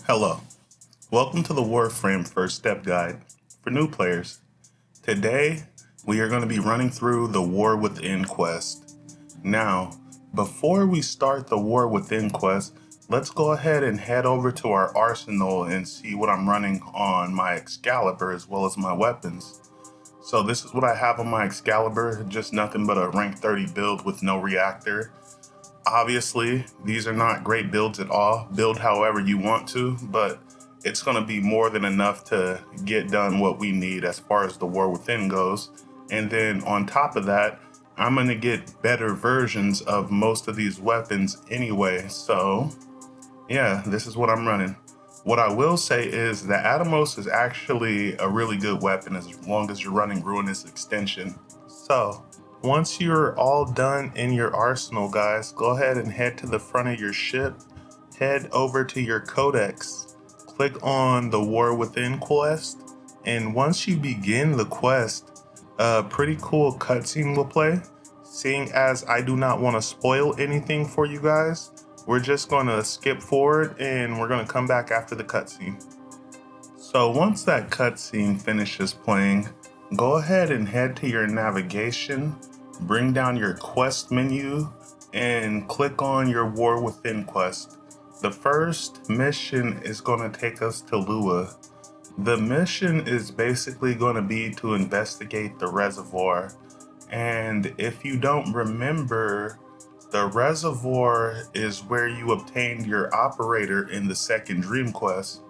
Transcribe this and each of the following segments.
Hello, welcome to the Warframe First Step Guide for new players. Today, we are going to be running through the War Within quest. Now, before we start the War Within quest, let's go ahead and head over to our arsenal and see what I'm running on my Excalibur as well as my weapons. So this is what I have on my Excalibur, just nothing but a rank 30 build with no reactor. Obviously, these are not great builds at all. Build however you want to, but it's going to be more than enough to get done what we need as far as the War Within goes. And then on top of that, I'm going to get better versions of most of these weapons anyway. So yeah, this is what I'm running. What I will say is that Atomos is actually a really good weapon as long as you're running Ruinous Extension. So once you're all done in your arsenal, guys, go ahead and head to the front of your ship, head over to your codex, click on the War Within quest, and once you begin the quest, a pretty cool cutscene will play. Seeing as I do not want to spoil anything for you guys, we're just going to skip forward and we're going to come back after the cutscene. So once that cutscene finishes playing, go ahead and head to your navigation, bring down your quest menu, and click on your War Within quest. The first mission is going to take us to Lua. The mission is basically going to be to investigate the reservoir. And if you don't remember, the reservoir is where you obtained your operator in the second Dream Quest.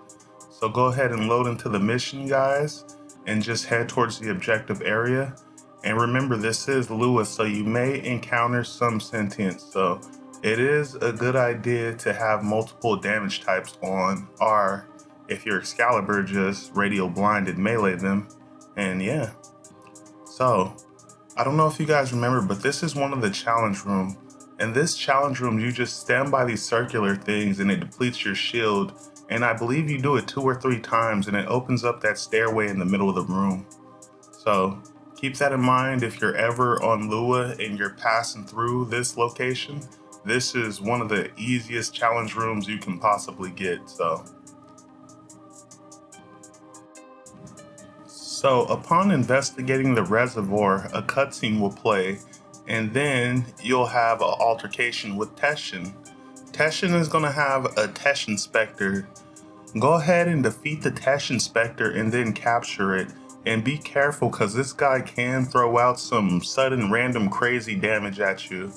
So go ahead and load into the mission, guys, and just head towards the objective area. And remember, this is Lua, so you may encounter some sentience. So it is a good idea to have multiple damage types on, or if your Excalibur, just radio blinded melee them. And yeah. So I don't know if you guys remember, but this is one of the challenge room. In this challenge room, you just stand by these circular things and it depletes your shield. And I believe you do it 2 or 3 times and it opens up that stairway in the middle of the room. So keep that in mind if you're ever on Lua and you're passing through this location. This is one of the easiest challenge rooms you can possibly get. So upon investigating the reservoir, a cutscene will play, and then you'll have an altercation with Teshin. Teshin is going to have a Tesh Inspector. Go ahead and defeat the Tesh Inspector and then capture it. And be careful because this guy can throw out some sudden random crazy damage at you.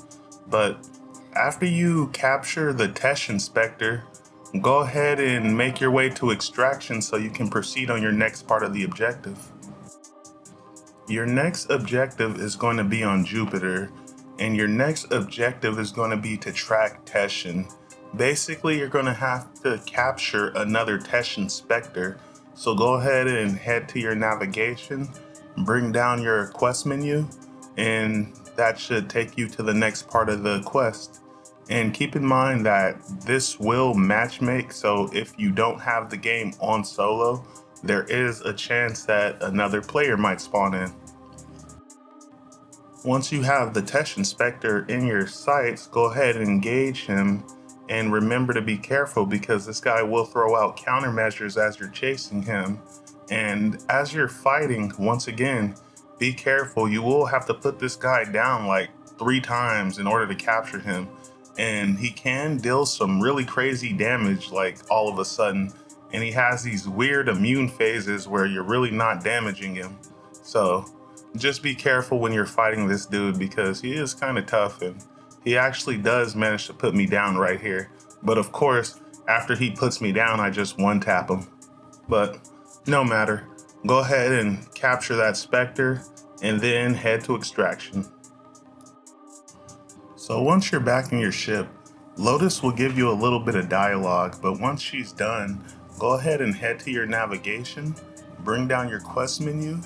But after you capture the Tesh Inspector, go ahead and make your way to extraction so you can proceed on your next part of the objective. Your next objective is going to be on Jupiter, and your next objective is going to be to track Teshin. Basically, you're going to have to capture another Tesh Inspector. So go ahead and head to your navigation, bring down your quest menu, and that should take you to the next part of the quest. And keep in mind that this will matchmake, so if you don't have the game on solo, there is a chance that another player might spawn in. Once you have the Tesh Inspector in your sights, go ahead and engage him, and remember to be careful because this guy will throw out countermeasures as you're chasing him. And as you're fighting, once again, be careful. You will have to put this guy down like 3 times in order to capture him. And he can deal some really crazy damage like all of a sudden. And he has these weird immune phases where you're really not damaging him. So just be careful when you're fighting this dude because he is kind of tough and he actually does manage to put me down right here. But of course, after he puts me down, I just one tap him. But no matter. Go ahead and capture that Spectre and then head to extraction. So once you're back in your ship, Lotus will give you a little bit of dialogue, but once she's done, go ahead and head to your navigation, bring down your quest menu,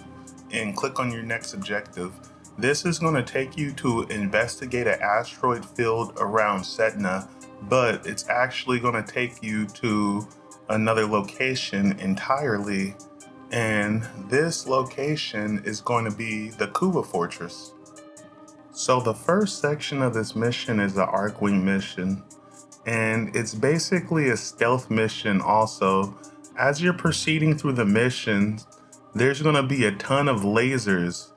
and click on your next objective. This is going to take you to investigate an asteroid field around Setna, but it's actually going to take you to another location entirely, and this location is going to be the Kuba Fortress. So the first section of this mission is the Arcwing mission. and it's basically a stealth mission also. As you're proceeding through the missions, there's going to be a ton of lasers.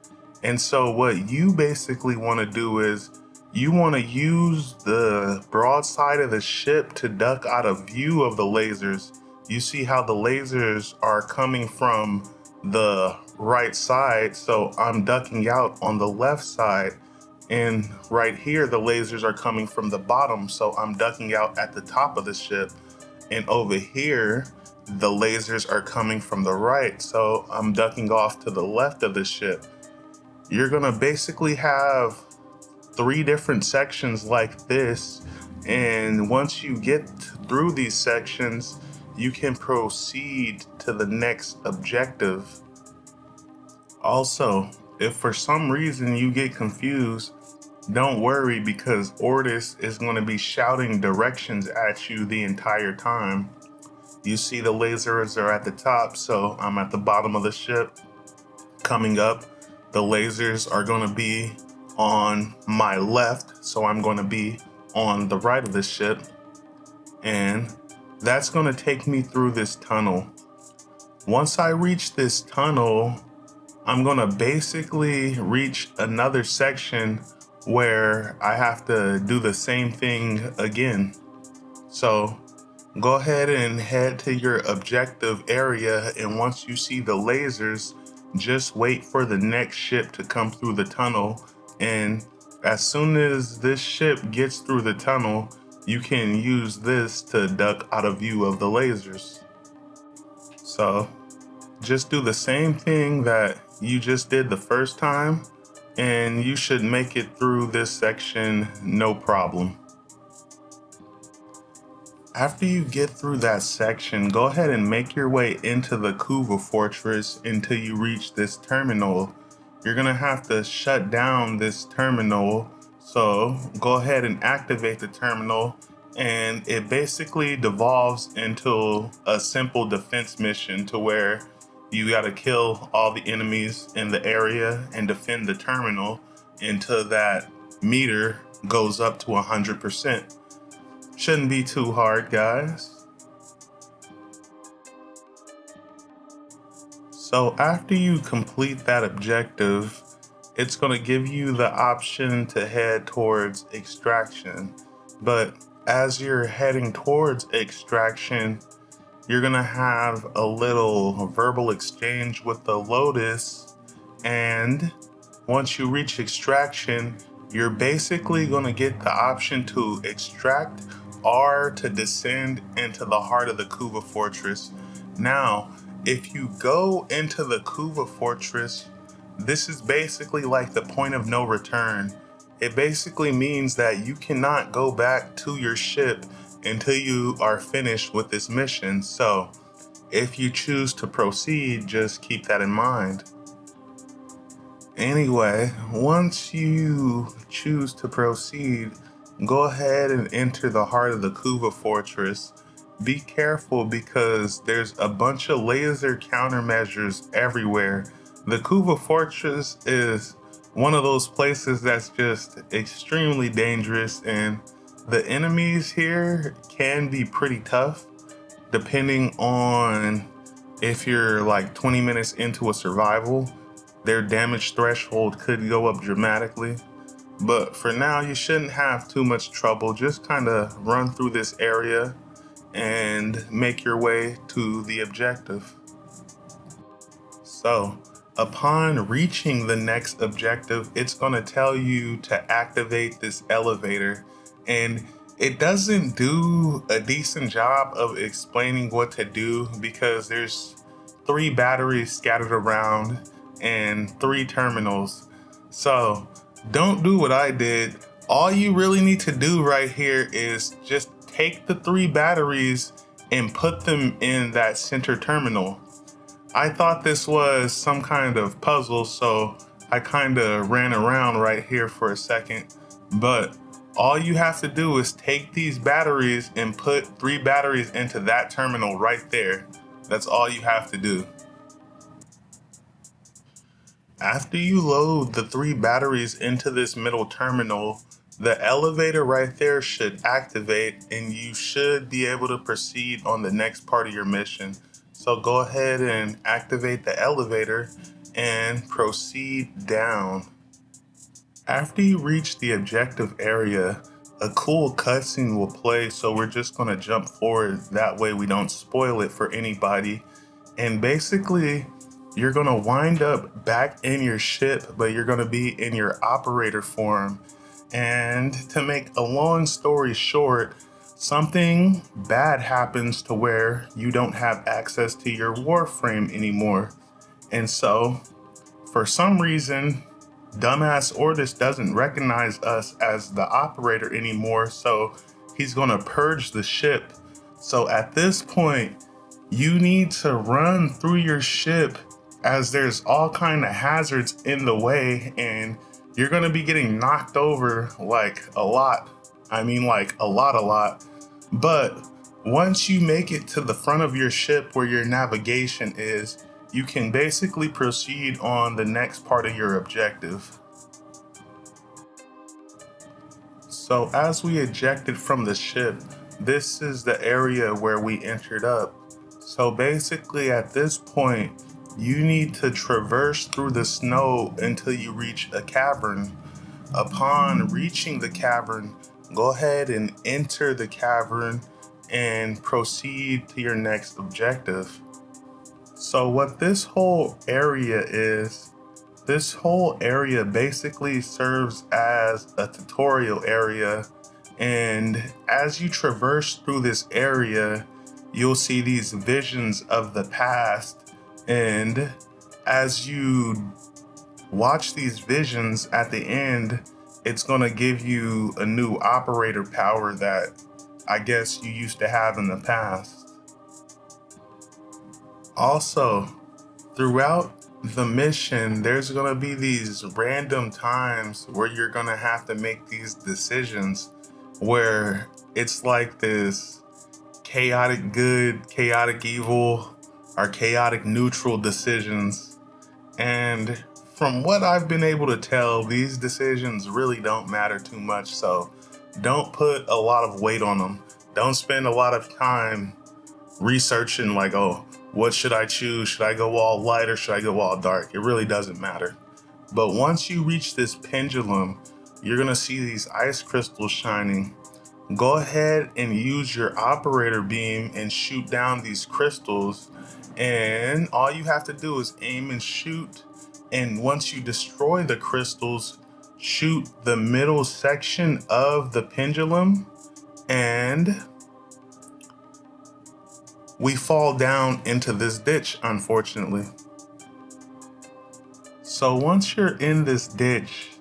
And so what you basically want to do is you want to use the broadside of the ship to duck out of view of the lasers. You see how the lasers are coming from the right side, so I'm ducking out on the left side. And right here, the lasers are coming from the bottom, so I'm ducking out at the top of the ship. And over here, the lasers are coming from the right, so I'm ducking off to the left of the ship. You're gonna basically have 3 different sections like this, and once you get through these sections, you can proceed to the next objective. Also, if for some reason you get confused, don't worry, because Ortis is going to be shouting directions at you the entire time. You see the lasers are at the top, so I'm at the bottom of the ship. Coming up, the lasers are going to be on my left, so I'm going to be on the right of the ship. And that's going to take me through this tunnel. Once I reach this tunnel, I'm going to basically reach another section where I have to do the same thing again. So go ahead and head to your objective area, and once you see the lasers, just wait for the next ship to come through the tunnel. And as soon as this ship gets through the tunnel, you can use this to duck out of view of the lasers. So just do the same thing that you just did the first time, and you should make it through this section no problem. After you get through that section, go ahead and make your way into the Kuva Fortress until you reach this terminal. You're gonna have to shut down this terminal, so go ahead and activate the terminal, and it basically devolves into a simple defense mission to where you gotta kill all the enemies in the area and defend the terminal until that meter goes up to 100%. Shouldn't be too hard, guys. So after you complete that objective, it's going to give you the option to head towards extraction. But as you're heading towards extraction, you're going to have a little verbal exchange with the Lotus, and once you reach extraction, you're basically going to get the option to extract or to descend into the heart of the Kuva Fortress. Now, if you go into the Kuva Fortress, this is basically like the point of no return. It basically means that you cannot go back to your ship until you are finished with this mission. So if you choose to proceed, just keep that in mind. Anyway, once you choose to proceed, go ahead and enter the heart of the Kuva Fortress. Be careful because there's a bunch of laser countermeasures everywhere. The Kuva Fortress is one of those places that's just extremely dangerous, and the enemies here can be pretty tough depending on if you're like 20 minutes into a survival. Their damage threshold could go up dramatically. But for now, you shouldn't have too much trouble. Just kind of run through this area and make your way to the objective. So, upon reaching the next objective, it's going to tell you to activate this elevator. And it doesn't do a decent job of explaining what to do because there's 3 batteries scattered around and 3 terminals. So don't do what I did. All you really need to do right here is just take the 3 batteries and put them in that center terminal. I thought this was some kind of puzzle, so I kind of ran around right here for a second. But all you have to do is take these batteries and put 3 batteries into that terminal right there. That's all you have to do. After you load the 3 batteries into this middle terminal, The elevator right there should activate and you should be able to proceed on the next part of your mission. So go ahead and activate the elevator and proceed down. After you reach the objective area, a cool cutscene will play, so we're just going to jump forward. That way we don't spoil it for anybody. And basically, you're going to wind up back in your ship, but you're going to be in your operator form. And to make a long story short, something bad happens to where you don't have access to your Warframe anymore. And so, for some reason, dumbass Ordis doesn't recognize us as the operator anymore, so he's gonna purge the ship. So at this point, you need to run through your ship as there's all kind of hazards in the way, and you're gonna be getting knocked over like a lot. I mean, like a lot. But once you make it to the front of your ship where your navigation is, you can basically proceed on the next part of your objective. So as we ejected from the ship, this is the area where we entered up. So basically at this point, you need to traverse through the snow until you reach a cavern. Upon reaching the cavern, go ahead and enter the cavern and proceed to your next objective. So what this whole area is, this whole area basically serves as a tutorial area, and as you traverse through this area, you'll see these visions of the past, and as you watch these visions at the end, it's going to give you a new operator power that I guess you used to have in the past. Also, throughout the mission, there's going to be these random times where you're going to have to make these decisions where it's like this chaotic good, chaotic evil, or chaotic neutral decisions. And from what I've been able to tell, these decisions really don't matter too much, so don't put a lot of weight on them. Don't spend a lot of time researching like, oh, what should I choose? Should I go all light or should I go all dark? It really doesn't matter. But once you reach this pendulum, you're gonna see these ice crystals shining. Go ahead and use your operator beam and shoot down these crystals. And all you have to do is aim and shoot. And once you destroy the crystals, shoot the middle section of the pendulum, and we fall down into this ditch, unfortunately. So once you're in this ditch,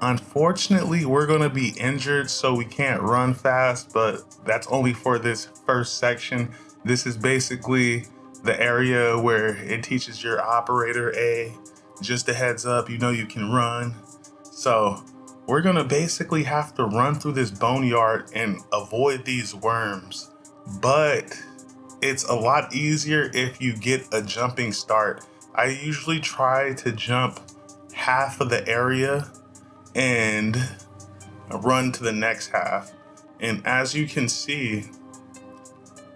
unfortunately, we're going to be injured, so we can't run fast, but that's only for this first section. This is basically the area where it teaches your operator, just a heads up, you know you can run. So we're going to basically have to run through this boneyard and avoid these worms. But it's a lot easier if you get a jumping start. I usually try to jump half of the area and run to the next half. And as you can see,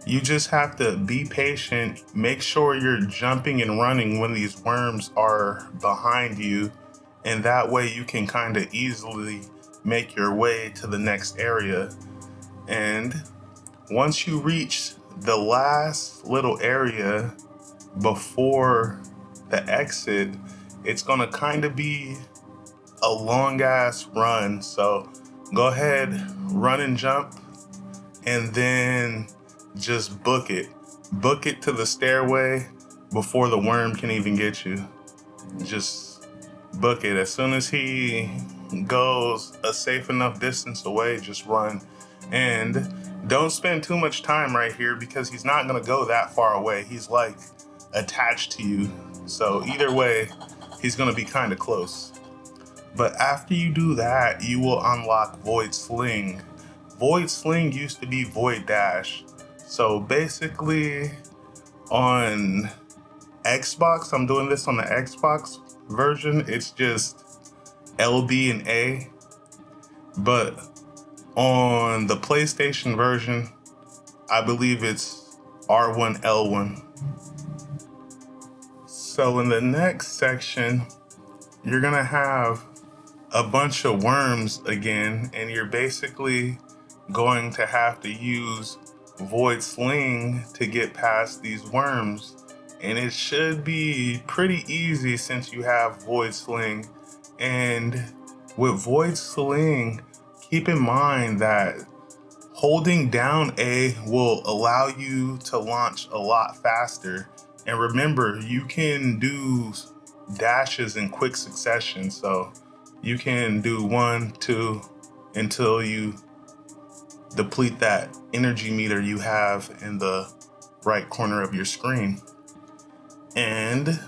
you just have to be patient. Make sure you're jumping and running when these worms are behind you. And that way you can kind of easily make your way to the next area. And once you reach the last little area before the exit, it's gonna kind of be a long ass run. So go ahead, run and jump, and then just book it. Book it to the stairway before the worm can even get you. Just book it. As soon as he goes a safe enough distance away, just run. And don't spend too much time right here because he's not gonna go that far away. He's like attached to you. So either way, he's gonna be kind of close. But after you do that, you will unlock Void Sling. Void Sling used to be Void Dash. So basically on Xbox, I'm doing this on the Xbox version, it's just LB and A. but on the PlayStation version, I believe it's R1L1. So in the next section, you're gonna have a bunch of worms again, and you're basically going to have to use Void Sling to get past these worms. And it should be pretty easy since you have Void Sling. And with Void Sling, keep in mind that holding down A will allow you to launch a lot faster. And remember, you can do dashes in quick succession. So you can do 1, 2, until you deplete that energy meter you have in the right corner of your screen. And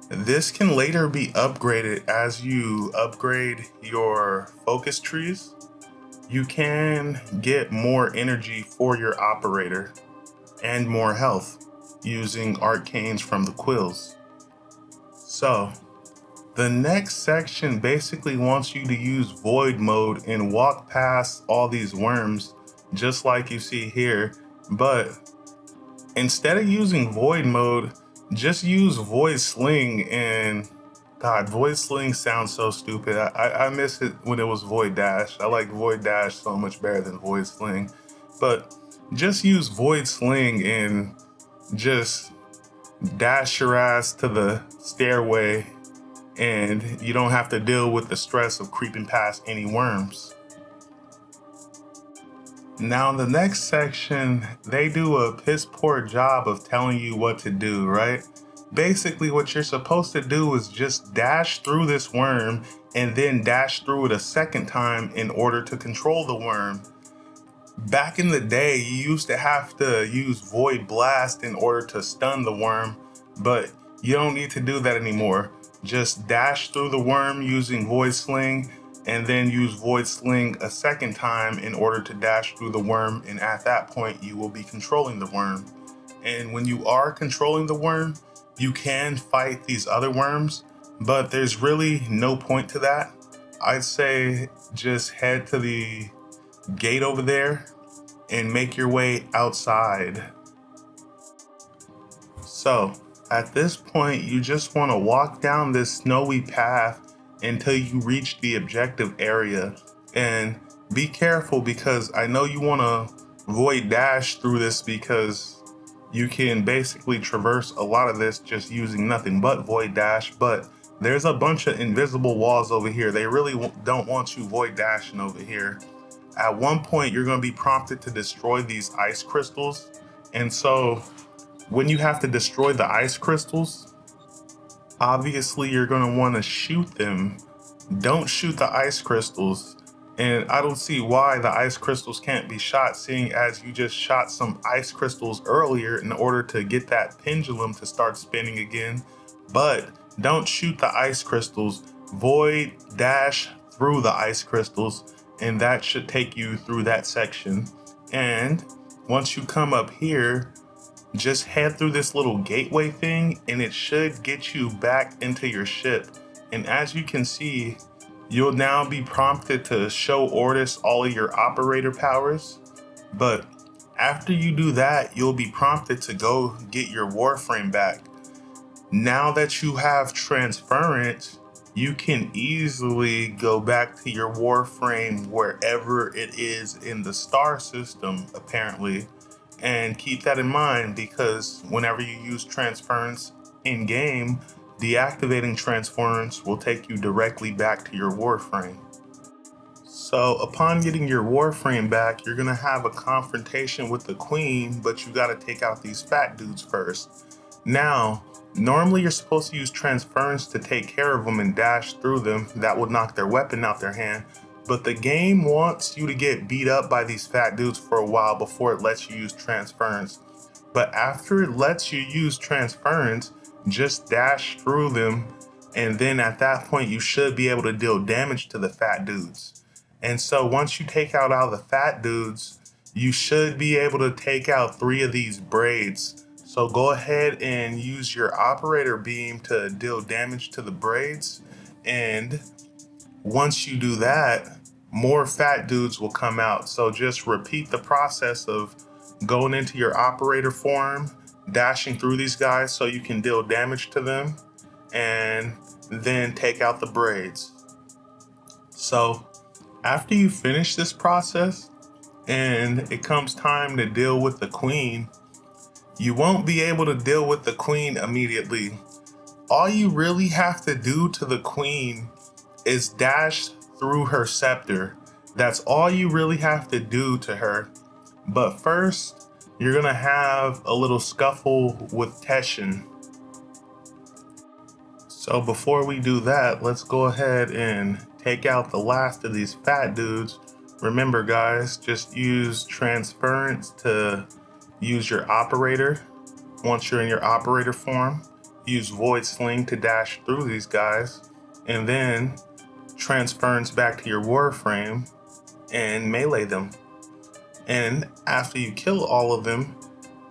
this can later be upgraded as you upgrade your focus trees. You can get more energy for your operator and more health using arcanes from the quills. So the next section basically wants you to use void mode and walk past all these worms just like you see here, but instead of using void mode, just use void sling. And God, void sling sounds so stupid. I miss it when it was void dash. I like void dash so much better than void sling, but just use void sling and just dash your ass to the stairway, and you don't have to deal with the stress of creeping past any worms. Now, in the next section, they do a piss poor job of telling you what to do, right? Basically, what you're supposed to do is just dash through this worm and then dash through it a second time in order to control the worm. Back in the day, you used to have to use Void Blast in order to stun the worm, but you don't need to do that anymore. Just dash through the worm using Void Sling, and then use Void Sling a second time in order to dash through the worm, and at that point, you will be controlling the worm. And when you are controlling the worm, you can fight these other worms, but there's really no point to that. I'd say just head to the gate over there and make your way outside. So at this point, you just want to walk down this snowy path until you reach the objective area. And be careful, because I know you want to void dash through this, because you can basically traverse a lot of this just using nothing but void dash, but there's a bunch of invisible walls over here. They really don't want you void dashing over here. At one point, you're going to be prompted to destroy these ice crystals. And so when you have to destroy the ice crystals, obviously you're going to want to shoot them. Don't shoot the ice crystals. And I don't see why the ice crystals can't be shot, seeing as you just shot some ice crystals earlier in order to get that pendulum to start spinning again. But don't shoot the ice crystals. Void dash through the ice crystals, and that should take you through that section. And once you come up here, just head through this little gateway thing, and it should get you back into your ship. And as you can see, you'll now be prompted to show Ortis all of your operator powers. But after you do that, you'll be prompted to go get your Warframe back. Now that you have transference, you can easily go back to your Warframe wherever it is in the star system, apparently. And keep that in mind, because whenever you use transference in game, deactivating transference will take you directly back to your Warframe. So upon getting your Warframe back, you're gonna have a confrontation with the Queen, but you gotta take out these fat dudes first. Now, normally you're supposed to use transference to take care of them and dash through them. That would knock their weapon out their hand. But the game wants you to get beat up by these fat dudes for a while before it lets you use transference. But after it lets you use transference, just dash through them, and then at that point you should be able to deal damage to the fat dudes. And so once you take out all the fat dudes, you should be able to take out 3 of these braids. So go ahead and use your operator beam to deal damage to the braids. And once you do that, more fat dudes will come out. So just repeat the process of going into your operator form, dashing through these guys so you can deal damage to them, and then take out the braids. So after you finish this process and it comes time to deal with the queen, you won't be able to deal with the queen immediately. All you really have to do to the queen is dash through her scepter. That's all you really have to do to her. But first, you're gonna have a little scuffle with Teshin. So before we do that, let's go ahead and take out the last of these fat dudes. Remember guys, just use transference to use your operator. Once you're in your operator form, use void sling to dash through these guys, and then transference back to your Warframe and melee them. And after you kill all of them,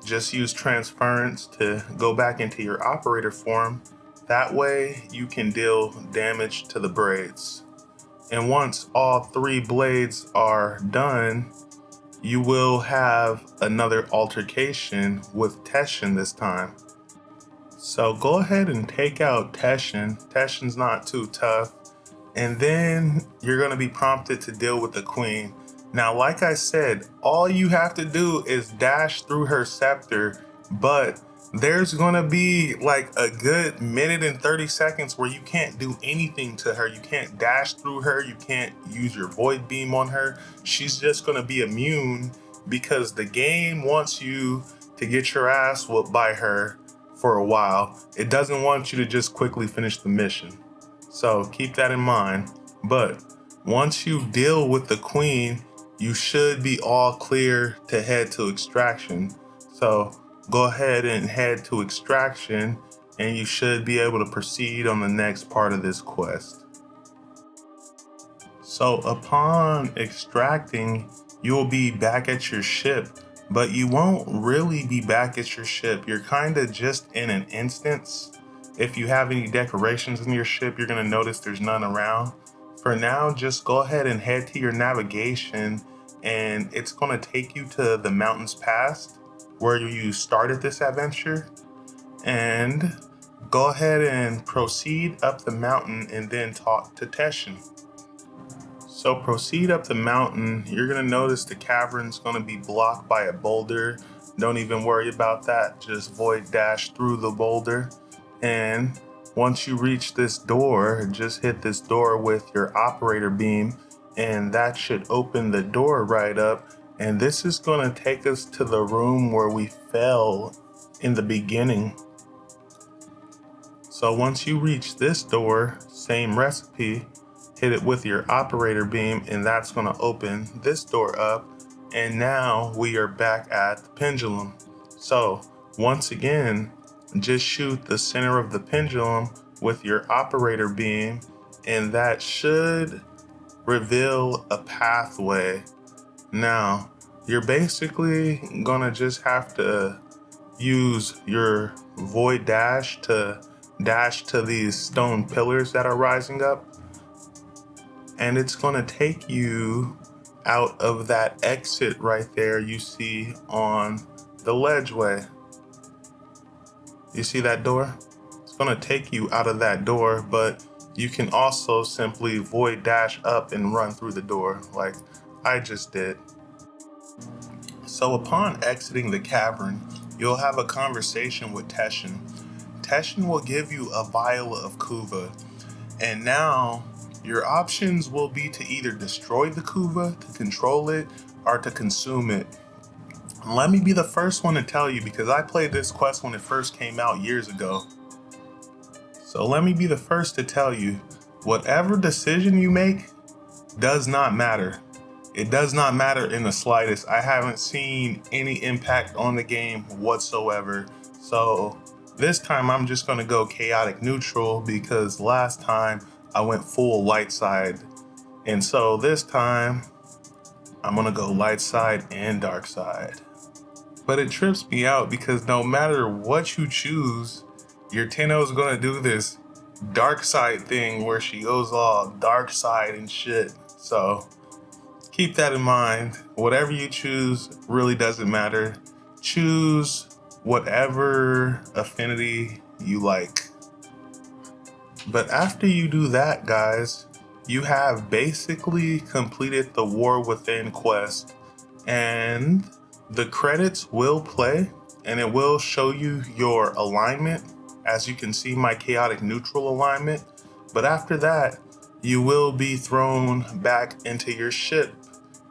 just use transference to go back into your operator form. That way you can deal damage to the braids. And once all 3 blades are done, you will have another altercation with Teshin this time. So go ahead and take out Teshin. Teshin's not too tough. And then you're going to be prompted to deal with the queen. Now, like I said, all you have to do is dash through her scepter, but there's going to be like a good minute and 30 seconds where you can't do anything to her. You can't dash through her. You can't use your void beam on her. She's just going to be immune because the game wants you to get your ass whooped by her for a while. It doesn't want you to just quickly finish the mission. So keep that in mind. But once you deal with the queen, you should be all clear to head to extraction. So go ahead and head to extraction and you should be able to proceed on the next part of this quest. So upon extracting, you'll be back at your ship, but you won't really be back at your ship. You're kind of just in an instance. If you have any decorations in your ship, you're going to notice there's none around. For now, just go ahead and head to your navigation, and it's going to take you to the mountains past where you started this adventure. And go ahead and proceed up the mountain and then talk to Teshin. So proceed up the mountain. You're going to notice the cavern's going to be blocked by a boulder. Don't even worry about that. Just void dash through the boulder. And once you reach this door, just hit this door with your operator beam, and that should open the door right up. And this is going to take us to the room where we fell in the beginning. So once you reach this door, same recipe, hit it with your operator beam, and that's going to open this door up. And now we are back at the pendulum. So once again, just shoot the center of the pendulum with your operator beam, and that should reveal a pathway. Now, you're basically gonna just have to use your void dash to dash to these stone pillars that are rising up, and it's gonna take you out of that exit right there you see on the ledgeway. You see that door? It's gonna take you out of that door, but you can also simply void dash up and run through the door like I just did. So upon exiting the cavern, you'll have a conversation with Teshin. Teshin will give you a vial of Kuva, and now your options will be to either destroy the Kuva, to control it, or to consume it. Let me be the first one to tell you, because I played this quest when it first came out years ago. So let me be the first to tell you, whatever decision you make does not matter. It does not matter in the slightest. I haven't seen any impact on the game whatsoever. So this time I'm just going to go chaotic neutral, because last time I went full light side. And so this time I'm going to go light side and dark side. But it trips me out because no matter what you choose, your Tenno is going to do this dark side thing where she goes all dark side and shit. So keep that in mind. Whatever you choose really doesn't matter. Choose whatever affinity you like. But after you do that, guys, you have basically completed the War Within quest, and the credits will play and it will show you your alignment. As you can see, my chaotic neutral alignment. But after that, you will be thrown back into your ship,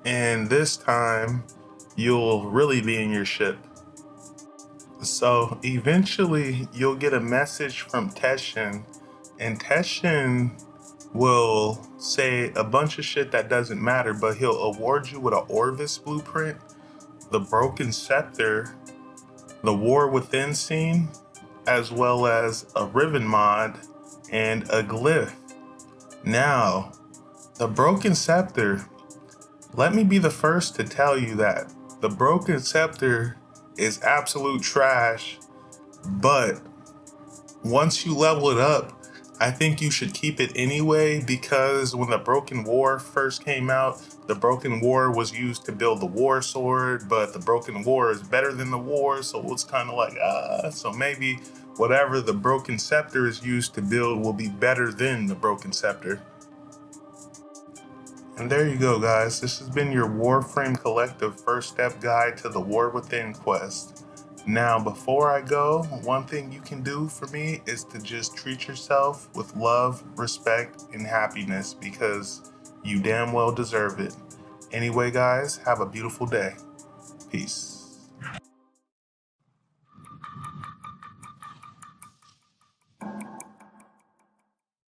and this time you'll really be in your ship. So eventually you'll get a message from Teshin, and Teshin will say a bunch of shit that doesn't matter, but he'll award you with an Orvis blueprint, the Broken Scepter, the War Within scene, as well as a Riven mod and a glyph. Now, the Broken Scepter, let me be the first to tell you that the Broken Scepter is absolute trash, but once you level it up, I think you should keep it anyway, because when the Broken War first came out, the Broken War was used to build the War Sword, but the Broken War is better than the War, so it's kind of like, so maybe whatever the Broken Scepter is used to build will be better than the Broken Scepter. And there you go, guys. This has been your Warframe Collective first step guide to the War Within quest. Now, before I go, one thing you can do for me is to just treat yourself with love, respect, and happiness, because you damn well deserve it. Anyway, guys, have a beautiful day. Peace.